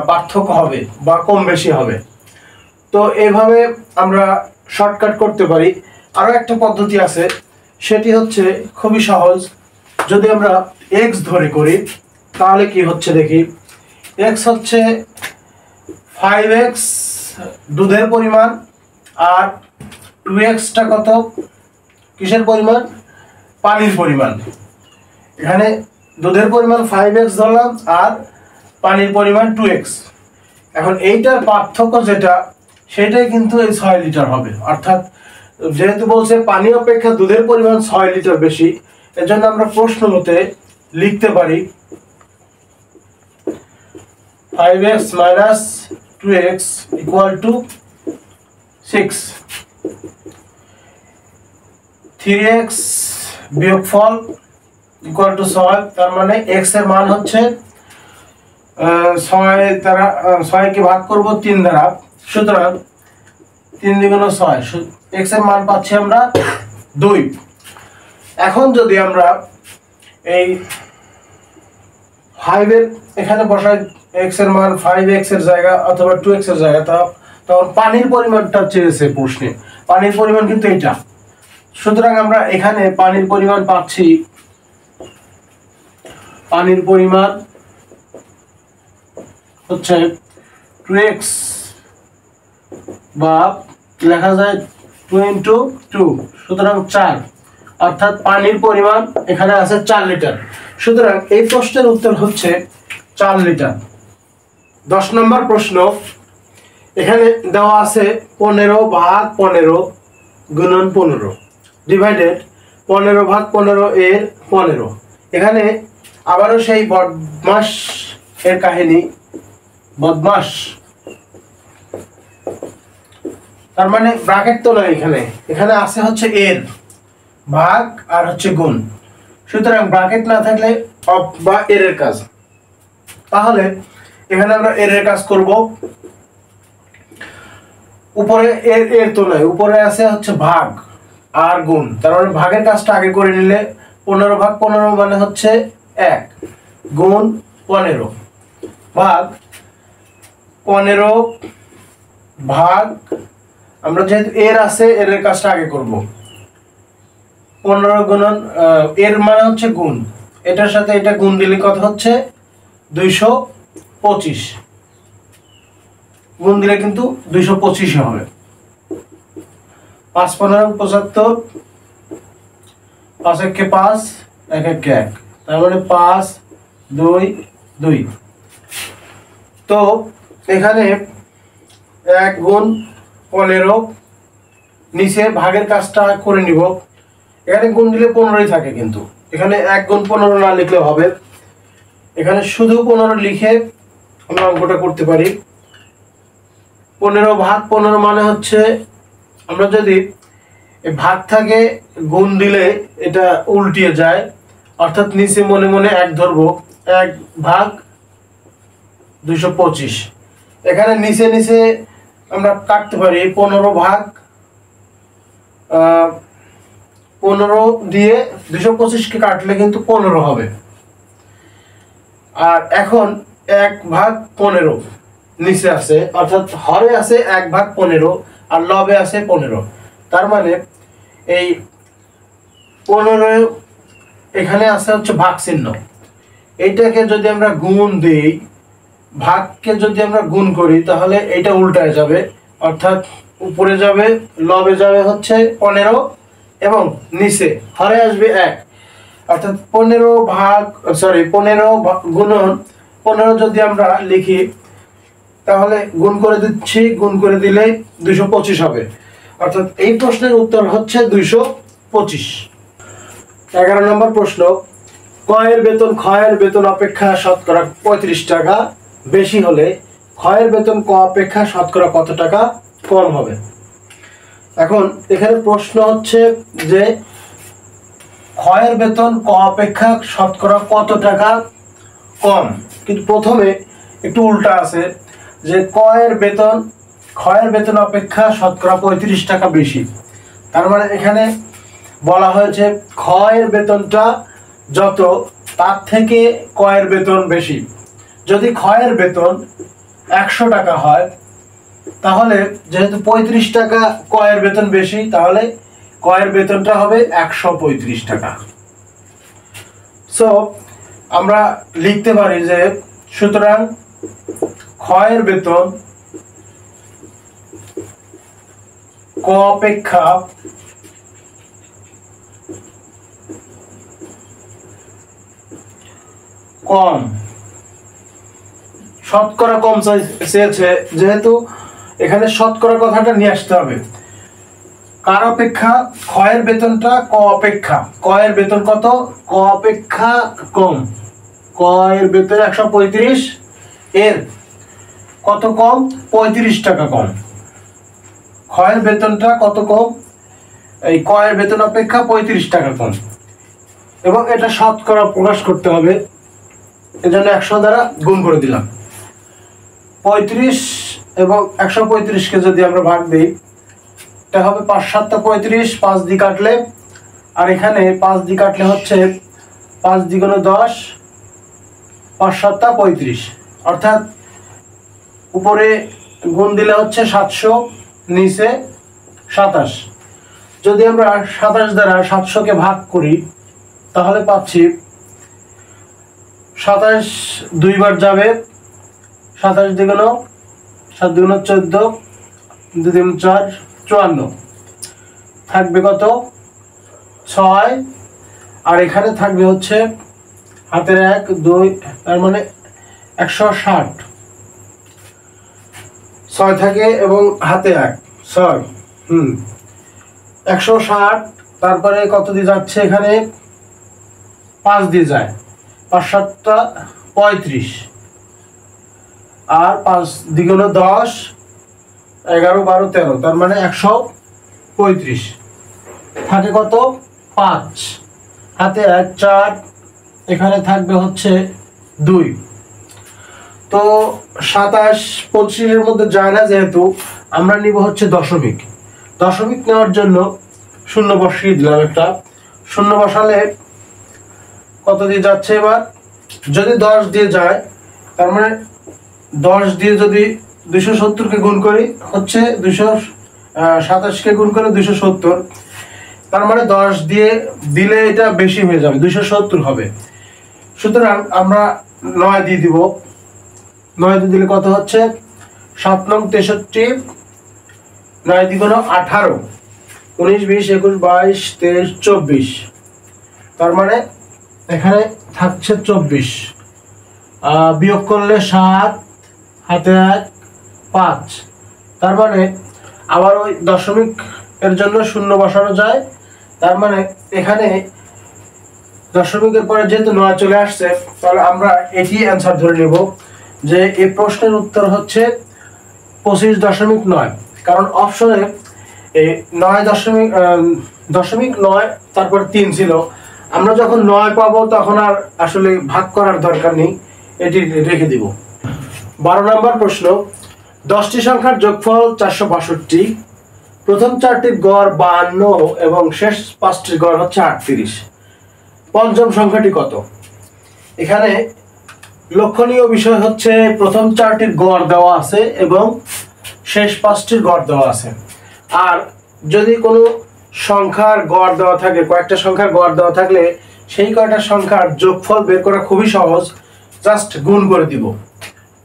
পার্থক্য হবে বা কম বেশি হবে। তো এইভাবে আমরা শর্টকাট করতে পারি। আরও একটা পদ্ধতি আছে, সেটি হচ্ছে খুবই সহজ। যদি আমরা x ধরে করি তাহলে কি হচ্ছে দেখি। x হচ্ছে 5x দুধের পরিমাণ, আর 2xটা কত, কিসের পরিমাণ, পানির পরিমাণ। এখানে দুধের পরিমাণ 5x ধরলাম আর পানির পরিমাণ 2x। এখন এইটার পার্থক্য যেটা, সেটাই কিন্তু এই 6 লিটার হবে। অর্থাৎ যেহেতু বলছে পানি অপেক্ষা দুধের পরিমাণ 6 লিটার বেশি, এজন্য আমরা প্রশ্ন মতে লিখতে পারি 5x minus 2x equal to 6, 3x বিয়োগফল equal to 6। তার মানে x এর মান হচ্ছে 6 দ্বারা 6 কে ভাগ করব 3 দ্বারা, সুতরাং 3 দ্বিগুণ 6, x এর মান পাচ্ছি আমরা 2। এখন যদি আমরা এই 5 এর এখানে বসাই x এর মান 5x এর জায়গা অথবা 2x এর জায়গা, তখন পানির পরিমাণটা চেয়েছে প্রশ্নে, পানির পরিমাণ কিন্তু এটা। সুতরাং আমরা এখানে পানির পরিমাণ পাচ্ছি, পানির পরিমাণ হচ্ছে 2x বা লেখা যায় 2 into 2, সুতরাং 4, অর্থাৎ পানির পরিমাণ এখানে আছে 4 লিটার। সুতরাং এই প্রশ্নের উত্তর হচ্ছে 4 লিটার। 10 নম্বর প্রশ্ন, এখানে দেওয়া আছে 15 ভাগ 15 গুণন 15 ডিভাইডেড 15 ভাগ 15 এর 15। এখানে আবারও সেই বদমাস এর কাহিনী, বদমাস, তার মানে ব্র্যাকেট তো নয়, এখানে আছে হচ্ছে এর ভাগ আর হচ্ছে গুণ। সুতরাং ব্র্যাকেট না থাকলে অফ বা এর কাজ। তাহলে এখানে আমরা এর কাজ করব। উপরে এর তো নয়, উপরে আছে হচ্ছে ভাগ আর গুণ, তার মানে ভাগের কাজটা আগে করে নিলে 15 ভাগ 15 মানে হচ্ছে 1 গুণ 15 ভাগ 15 ভাগ, আমরা যেহেতু এর আছে এর কাজটা আগে করব। 15 গুণন এর মানে হচ্ছে গুণ, এটার সাথে এটা গুণ দিলে কত হচ্ছে 225, গুণ দিলে কিন্তু 225 হবে। 5 15 75, 5 1 5, 1 1 1, তার মানে 5 2 2। তো এখানে 1 গুণ 15, নিচে ভাগের কাজটা করে নিব। এখানে গুণ দিলে 15ই থাকে, কিন্তু এখানে 1 গুণ 15 না লিখলে হবে। এখানে শুধু 15 লিখে আমরা অঙ্কটা করতে পারি। 15 ভাগ 15 মানে হচ্ছে, আমরা যদি ভাগ থাকে গুণ দিলে এটা উল্টিয়ে যায়, অর্থাৎ নিচে মনে মনে 1 ধরবো, 1 ভাগ 225। এখানে নিচে নিচে আমরা কাটতে পারি 15 ভাগ 15 দিয়ে 225কে কাটলে কিন্তু 15 হবে। আর এখন 1 ভাগ 15 নিচে আছে, অর্থাৎ হরে আছে 1 ভাগ 15 আর লবে আছে 15। তার মানে এই 15 এখানে আছে হচ্ছে ভাগ চিহ্ন। এইটাকে যদি আমরা গুণ দেই, ভাগকে যদি আমরা গুণ করি, তাহলে এটা উল্টায় যাবে, অর্থাৎ উপরে যাবে লবে যাবে হচ্ছে 15 এবং নিচে হরে আসবে 1, অর্থাৎ 15 গুণন 15 যদি আমরা লিখি, তাহলে গুণ করে দিচ্ছি, গুণ করে দিলে 225 হবে। অর্থাৎ এই প্রশ্নের উত্তর হচ্ছে 225। 11 নম্বর প্রশ্ন, কয়ের বেতন ক্ষয়ের বেতন অপেক্ষা শতকরা 35 টাকা বেশি হলে ক্ষয়ের বেতন ক অপেক্ষা শতকরা কত টাকা কম হবে। এখন এখানে প্রশ্ন হচ্ছে যে ক্ষয়ের বেতন ক অপেক্ষা শতকরা কত টাকা কম, কিন্তু প্রথমে একটু উল্টা আছে, যে ক্ষয়ের বেতন অপেক্ষা শতকরা 35 টাকা বেশি। তার মানে এখানে বলা হয়েছে ক্ষয়ের বেতনটা যত তার থেকে ক্রয়ের বেতন বেশি। যদি ক্ষয়ের বেতন 100 টাকা হয়, তাহলে যেহেতু 35 টাকা ক্রয়ের বেতন বেশি, তাহলে ক্রয়ের বেতনটা হবে 135 টাকা। সো আমরা লিখতে পারি যে সুতরাং ক্ষয়ের বেতন ক অপেক্ষা কম, শতকরা কম চেয়েছে, যেহেতু এখানে শতকরা কথাটা নিয়ে আসতে হবে। কার অপেক্ষা? ক্ষয়ের বেতনটা ক অপেক্ষা, কয়ের বেতন কত? ক অপেক্ষা কম। কয়ের বেতন 135, এর কত কম? 35 টাকা কম। ক্ষয়ের বেতনটা কত কম? এই কয়ের বেতন অপেক্ষা 35 টাকা কম, এবং এটা শতকরা প্রকাশ করতে হবে, এজন্য 100 দ্বারা গুণ করে দিলাম। 35 এবং 135কে যদি আমরা ভাগ দিই, এটা হবে 5 7 35, 5 দিয়ে কাটলে, আর এখানে 5 দিয়ে কাটলে হচ্ছে 5 দ্বিগুণে 10, 5 7 35, অর্থাৎ উপরে গুণ দিলে হচ্ছে 700, নিচে 27। যদি আমরা 27 দ্বারা 700কে ভাগ করি, তাহলে পাচ্ছি 27 দুইবার যাবে, 27 দ্বিগুণ 7 দ্বিগুণ 14, 2 দ্বিগুণ 4, 54, থাকবে কত? 6, আর এখানে থাকবে হচ্ছে হাতের 1 2, তার মানে 160। 6 থাকে এবং হাতে 1, 6, 160। তারপরে কত দিয়ে যাচ্ছে? এখানে 5 দিয়ে যায়, 5 7 35, আর 5 দ্বিগুণ 10, 11 12 13, তার মানে 135। থাকে কত? 5, হাতে 1 4, এখানে থাকবে হচ্ছে 2। তো 27 25-এর মধ্যে যায় না, যেহেতু আমরা নিব হচ্ছে দশমিক। দশমিক নেওয়ার জন্য শূন্য বসিয়ে দিলাম, একটা শূন্য বসালে কত দিয়ে যাচ্ছে? এবার যদি 10 দিয়ে যায়, তার মানে 10 দিয়ে যদি 270-কে গুণ করি, হচ্ছে 227-কে গুণ করে 270, তার মানে 10 দিয়ে দিলে এটা বেশি হয়ে যাবে, 270 হবে। সুতরাং আমরা 9 দিয়ে দিব। 9 দিয়ে দিলে কত হচ্ছে? 7 9 63, 9 দ্বিগুণ 18, 19 20 21 22 23 24, তার মানে এখানে থাকছে 24। বিয়োগ করলে 7, হাতে 1 5, তার মানে আবার ওই দশমিক এর জন্য শূন্য বসানো যায়। তার মানে এখানে দশমিকের পরে যেহেতু 9 চলে আসছে, তাহলে আমরা এটি অ্যান্সার ধরে নেব যে এই প্রশ্নের উত্তর হচ্ছে 25.9, কারণ অপশনে এই 9.9 তারপর 3 ছিল। আমরা যখন 9 পাবো তখন আর আসলে ভাগ করার দরকার নেই, এটি রেখে দিব। 12 নম্বর প্রশ্ন, 10টি সংখ্যার যোগফল 462, প্রথম 4টির গড় 52 এবং শেষ 5টির গড় হচ্ছে 38। পঞ্চম সংখ্যাটি কত? এখানে লক্ষণীয় বিষয় হচ্ছে প্রথম 4টির গড় দেওয়া আছে এবং শেষ 5টির গড় দেওয়া আছে। আর যদি কোনো সংখ্যার গড় দেওয়া থাকে, কয়েকটা সংখ্যার গড় দেওয়া থাকলে সেই কয়টা সংখ্যার যোগফল বের করা খুবই সহজ, জাস্ট গুণ করে দিব।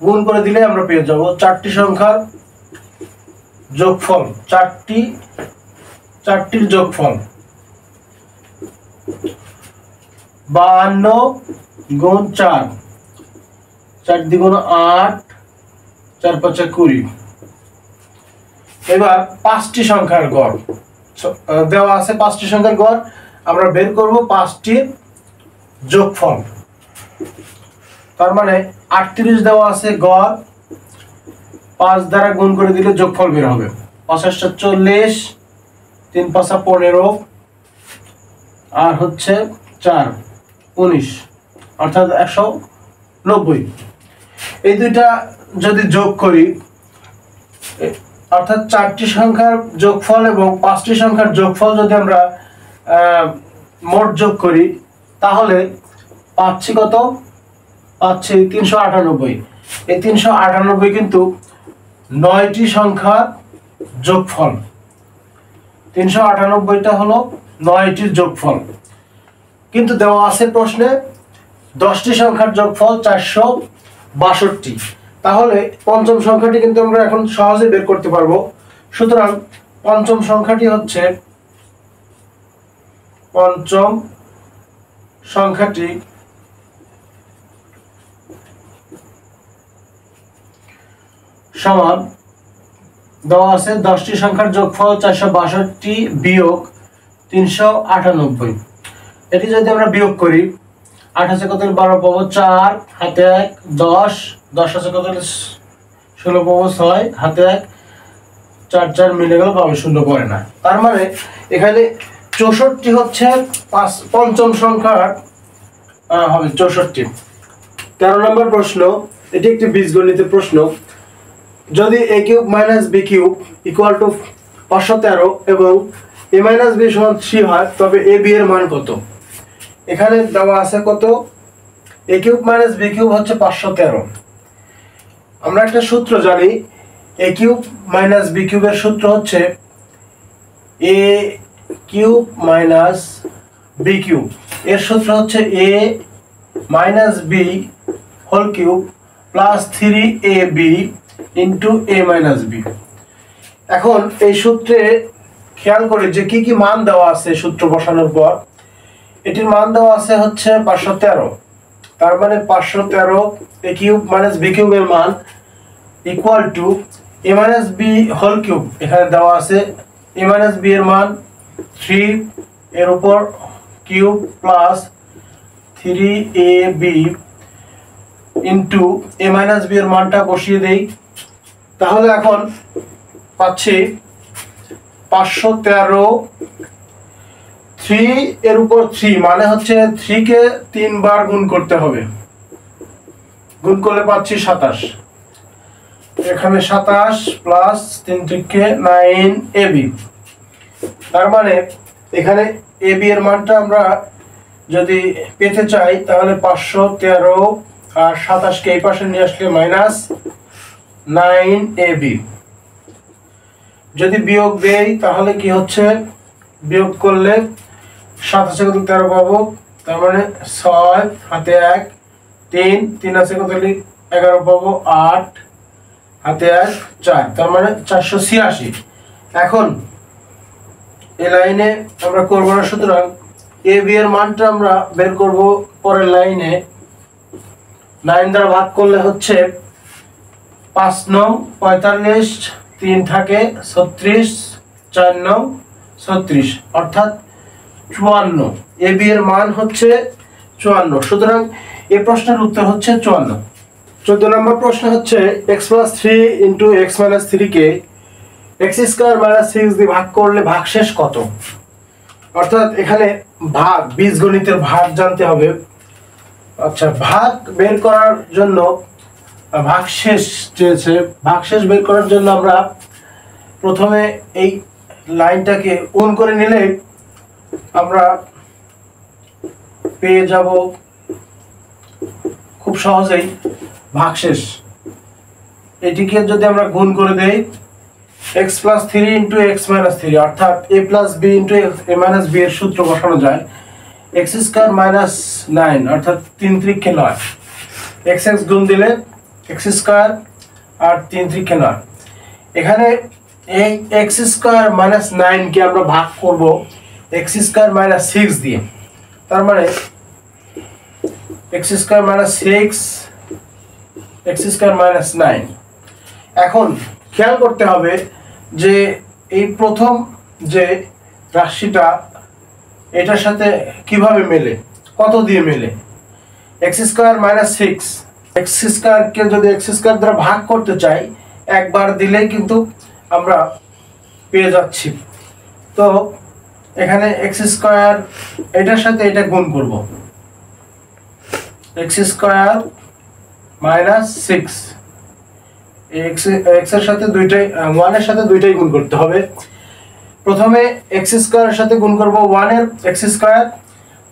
গুণ করে দিলে আমরা পেয়ে যাব 4টি সংখ্যার যোগফল, 4টির যোগফল 52 গুণ 4, 4 দ্বিগুণ 8, 4 5 20। এবার 5টি সংখ্যার গড় দেওয়া আছে, 5টি সংখ্যার গড় আমরা বের করব 5টির যোগফল। তার মানে 38 দেওয়া আছে গড়, 5 দ্বারা গুণ করে দিলে যোগফল বের হবে 50 40, 3 5 15, আর হচ্ছে 4 19, অর্থাৎ 190। এই দুইটা যদি যোগ করি, অর্থাৎ 4টি সংখ্যার যোগফল এবং 5টি সংখ্যার যোগফল যদি আমরা মোট যোগ করি, তাহলে পাচ্ছি কত? পাচ্ছি 398। এই 398 কিন্তু 9টি সংখ্যার যোগফল। 398টা হলো 9টির যোগফল। কিন্তু দেওয়া আছে প্রশ্নে 10টি সংখ্যার যোগফল 462। তাহলে পঞ্চম সংখ্যাটি কিন্তু আমরা এখন সহজে বের করতে পারবো। সুতরাং পঞ্চম সংখ্যাটি হচ্ছে, পঞ্চম সংখ্যাটি সমান, দেওয়া আছে 10টি সংখ্যার যোগফল 462 বিয়োগ 398। এটি যদি আমরা বিয়োগ করি, 8 আছে কত? 12 পাবো 4, হাতে 1, 10, 10 আছে কত? 16 পাবো 6, হাতে 1, 4 4 মিলে গেল, পাবো 0 পড়ে না। তার মানে এখানে 64 হচ্ছে পঞ্চম সংখ্যার হবে 64। 13 নম্বর প্রশ্ন, এটি একটি বীজগণিতের প্রশ্ন। যদি a cube minus b cube equal to 513 এবং a মাইনাস b সমান 3 হয়, তবে a b এর মান কত? এখানে দেওয়া আছে কত? a cube minus b cube হচ্ছে 513। আমরা একটা সূত্র জানি, a কিউব মাইনাস b কিউবের সূত্র হচ্ছে a cube minus b cube, এর সূত্র হচ্ছে a minus b whole cube plus 3ab into a minus b। এখন এই সূত্রে খেয়াল করি যে কি কি মান দেওয়া আছে। সূত্র বসানোর পর এটির মান দেওয়া আছে হচ্ছে 513। তার মানে 513 a কিউব মাইনাস b কিউবের মান equal to a minus b whole cube. এখানে দেওয়া আছে a মাইনাস b এর মান 3 এর উপর cube plus 3ab into a minus b এর মানটা বসিয়ে দেই। তাহলে এখন পাচ্ছি 513, 3 এর উপর 3 মানে হচ্ছে 3 কে 3 বার গুণ করতে হবে। গুণ করলে পাচ্ছি 27। এখানে 27 প্লাস 3 থেকে 9ab। তার মানে এখানে ab এর মানটা আমরা যদি পেতে চাই, তাহলে 513 আর 27 কে এই পাশে নিয়ে আসলে মাইনাস 9ab। যদি বিয়োগ দেই তাহলে কি হচ্ছে? বিয়োগ করলে 27 কত? 13 পাবো। তার মানে 6, হাতে 1, 3, 3 আছে কত? 11 পাবো, 8, হাতে 1, 4, তার মানে 486। এখন এই লাইনে আমরা করব না, সুতরাং ab এর মানটা আমরা বের করব পরের লাইনে। 9 দ্বারা ভাগ করলে হচ্ছে 5 9 45, 3 থাকে 36, 4 9 36, অর্থাৎ 54। ab এর মান হচ্ছে 54। সুতরাং এই প্রশ্নের উত্তর হচ্ছে 54। 14 নম্বর প্রশ্ন হচ্ছে x + 3 * x - 3 কে x² - 6 দিয়ে ভাগ করলে ভাগশেষ কত? অর্থাৎ এখানে ভাগ, বীজগণিতের ভাগ জানতে হবে। আচ্ছা, ভাগ বের করার জন্য ভাগশেষ চেয়েছে। ভাগশেষ বের করার জন্য আমরা প্রথমে এই লাইনটাকে গুণ করে নিলে আমরা পেয়ে যাব খুব সহজেই ভাগশেষ। এটিকে যদি আমরা গুণ করে দেই, x + 3 * x - 3 অর্থাৎ a + b * a - b এর সূত্র বসানো যায়। x² - 9 অর্থাৎ 3 × 3 = 9। x গুণ দিলে x² আর 3 × 3 = 9। এখানে এই x² - 9 কে আমরা ভাগ করব x² - 6 দিয়ে। তার মানে x² - 6, x² - 9। এখন খেয়াল করতে হবে যে এই প্রথম যে রাশিটা এটার সাথে কিভাবে মেলে, কত দিয়ে মেলে। x² - 6, x² কে যদি x² দ্বারা ভাগ করতে চাই, একবার দিলেই কিন্তু আমরা পেয়ে যাচ্ছি। তো এখানে x² এটার সাথে এটা গুণ করব। x² -6। x এর সাথে দুইটাই 1 এর সাথে দুইটাই গুণ করতে হবে। প্রথমে x² এর সাথে গুণ করব 1 এর x²,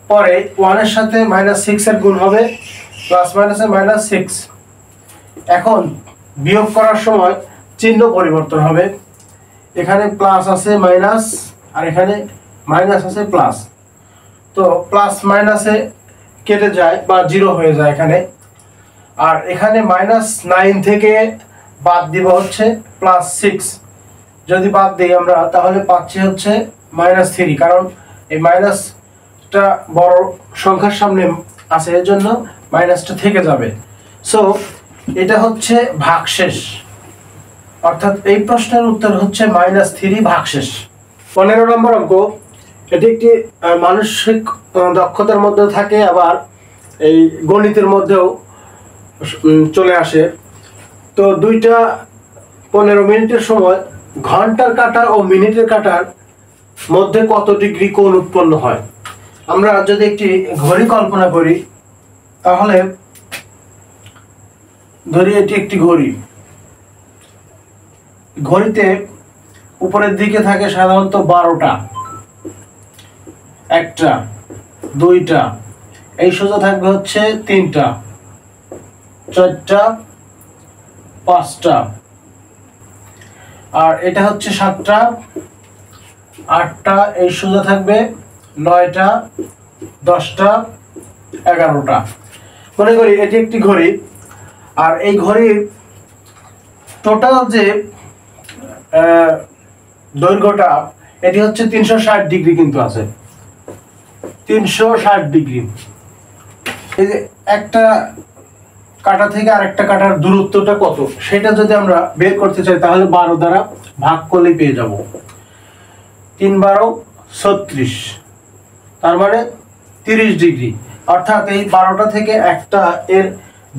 পরে 1 এর সাথে -6 এর গুণ হবে প্লাস মাইনাসে -6। এখন বিয়োগ করার সময় চিহ্ন পরিবর্তন হবে, এখানে প্লাস আছে মাইনাস আর এখানে মাইনাস আছে প্লাস, তো প্লাস মাইনাসে কেটে যায় বা 0 হয়ে যায় এখানে। আর এখানে -9 থেকে বাদ দিব হচ্ছে +6, যদি বাদ দিই আমরা তাহলে পাচ্ছি হচ্ছে -3, কারণ এই মাইনাসটা বড় সংখ্যার সামনে আছে এর জন্য মাইনাসটা থেকে যাবে। সো এটা হচ্ছে ভাগশেষ, অর্থাৎ এই প্রশ্নের উত্তর হচ্ছে -3 ভাগশেষ। 15 নম্বর অঙ্ক, এটি একটি মানসিক দক্ষতার মধ্যে থাকে, আবার এই গণিতের মধ্যেও চলে আসে। তো দুইটা 15 মিনিটের সময় ঘন্টার কাঁটা ও মিনিটের কাঁটার মধ্যে কত ডিগ্রি কোণ উৎপন্ন হয়। আমরা যদি একটি ঘড়ি কল্পনা করি, তাহলে ধরি এটি একটি ঘড়ি। ঘড়িতে উপরের দিকে থাকে সাধারণত 12টা, 1টা, 2টা, এই সোজা থাকবে হচ্ছে 3টা, 4টা, 5টা, আর এটা হচ্ছে 7টা, 8টা, এই সোজা থাকবে 9টা, 10টা, 11টা। মনে করি এটি একটি ঘড়ি, আর এই ঘড়ির টোটাল যে দৈর্ঘ্যটা এটি হচ্ছে 360 ডিগ্রি, কিন্তু আছে 360 ডিগ্রি। এই যে একটা কাঁটা থেকে আরেকটা কাঁটার দূরত্বটা কত, সেটা যদি আমরা বের করতে চাই তাহলে 12 দ্বারা ভাগ করলেই পেয়ে যাব। 3 12 36, তার মানে 30 ডিগ্রি। অর্থাৎ এই 12টা থেকে একটা এর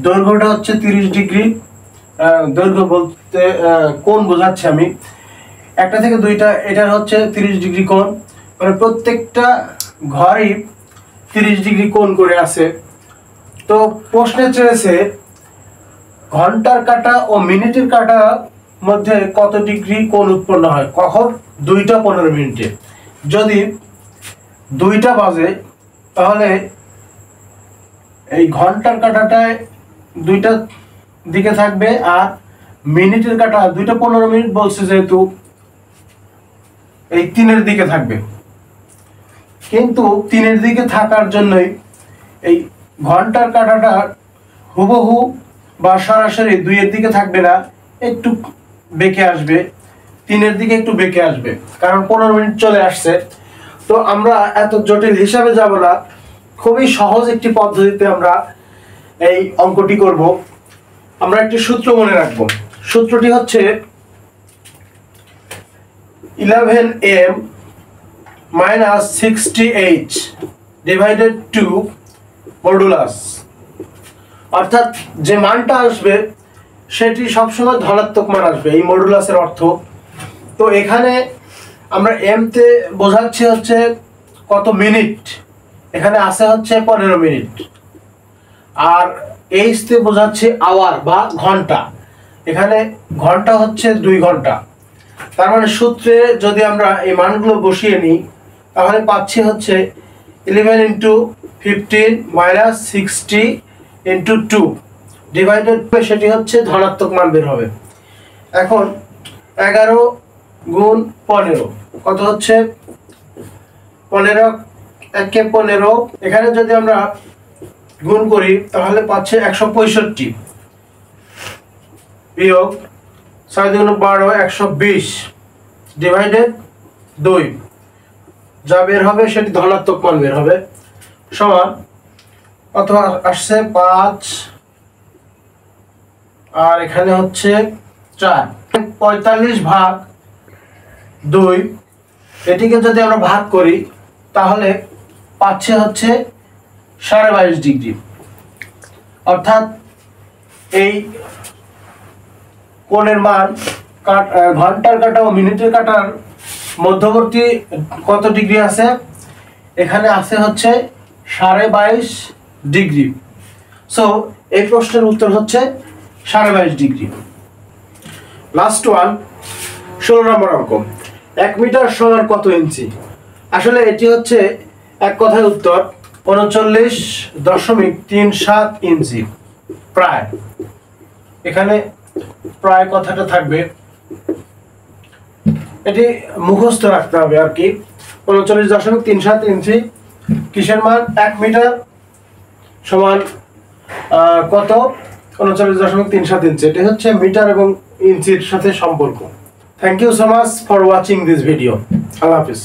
দৈর্ঘ্যটা হচ্ছে 30 ডিগ্রি। দৈর্ঘ্য বলতে কোণ বোঝাচ্ছি আমি। একটা থেকে দুইটা এটার হচ্ছে 30 ডিগ্রি কোণ, মানে প্রত্যেকটা ঘরই 30 ডিগ্রি কোণ করে আছে। তো প্রশ্নে চেয়েছে ঘন্টার কাঁটা ও মিনিটের কাঁটার মধ্যে কত ডিগ্রি কোণ উৎপন্ন হয়, কখন? 2টা 15 মিনিটে। যদি 2টা বাজে তাহলে এই ঘন্টার কাঁটাটায় 2টা দিকে থাকবে, আর মিনিটের কাঁটা 2টা 15 মিনিট বলছে যেহেতু এই 3-এর দিকে থাকবে। কিন্তু 3-এর দিকে থাকার জন্যই এই ঘন্টার কাঁটাটা হুবহু বা সরাসরি 2-এর দিকে থাকবে না, একটু বেঁকে আসবে, 3-এর দিকে একটু বেঁকে আসবে, কারণ 15 মিনিট চলে আসছে। তো আমরা এত জটিল হিসাবে যাব না, খুবই সহজ একটি পদ্ধতিতে আমরা এই অঙ্কটি করব। আমরা একটি সূত্র মনে রাখবো। সূত্রটি হচ্ছে 11m - 60h divided two modulus, অর্থাৎ যে মানটা আসবে সেটি সবসময় ধনাত্মক মান আসবে, এই মডুলাসের অর্থ। তো এখানে আমরা এম তে বোঝাচ্ছি হচ্ছে কত মিনিট, এখানে আছে হচ্ছে 15 মিনিট, আর এইচ তে বোঝাচ্ছি আওয়ার বা ঘন্টা, এখানে ঘন্টা হচ্ছে 2 ঘন্টা। তার মানে সূত্রে যদি আমরা এই মানগুলো বসিয়ে নিই তাহলে পাচ্ছি হচ্ছে 11 × 15 - 60 × 2 ডিভাইডেড, সেটি হচ্ছে ধনাত্মক মান বের হবে। এখন 11 × 15 কত হচ্ছে 15, 1 15, এখানে যদি আমরা গুণ করি তাহলে পাচ্ছে 165 বিয়োগ 6 × 12 120 ডিভাইডেড 2, যা বের হবে সেটি ধনাত্মক মান বের হবে, সমান কত আসছে 5, আর এখানে হচ্ছে 4। 45 ভাগ 2, এটিকে যদি আমরা ভাগ করি তাহলে পাচ্ছে হচ্ছে 22.5 ডিগ্রি। অর্থাৎ এই কোণের মান ঘন্টার কাঁটা ও মিনিটের কাঁটার মধ্যবর্তী কত ডিগ্রি আছে, এখানে আছে হচ্ছে 22.5 ডিগ্রি। সো এই প্রশ্নের উত্তর হচ্ছে 22.5 ডিগ্রি। লাস্ট ওয়ান, 16 নম্বর অঙ্ক। 1 মিটার সমান কত ইঞ্চি? আসলে এটি হচ্ছে এক কথায় উত্তর 39.37 ইঞ্চি। প্রায়, এখানে প্রায় কথাটা থাকবে, এটি মুখস্থ রাখতে হবে আর কি। 39.37 ইঞ্চি কিসের মান? 1 মিটার সমান কত? 39.37 ইঞ্চি। এটি হচ্ছে মিটার এবং ইঞ্চির সাথে সম্পর্ক। Thank you so much for watching this video. আল্লাহ হাফিজ।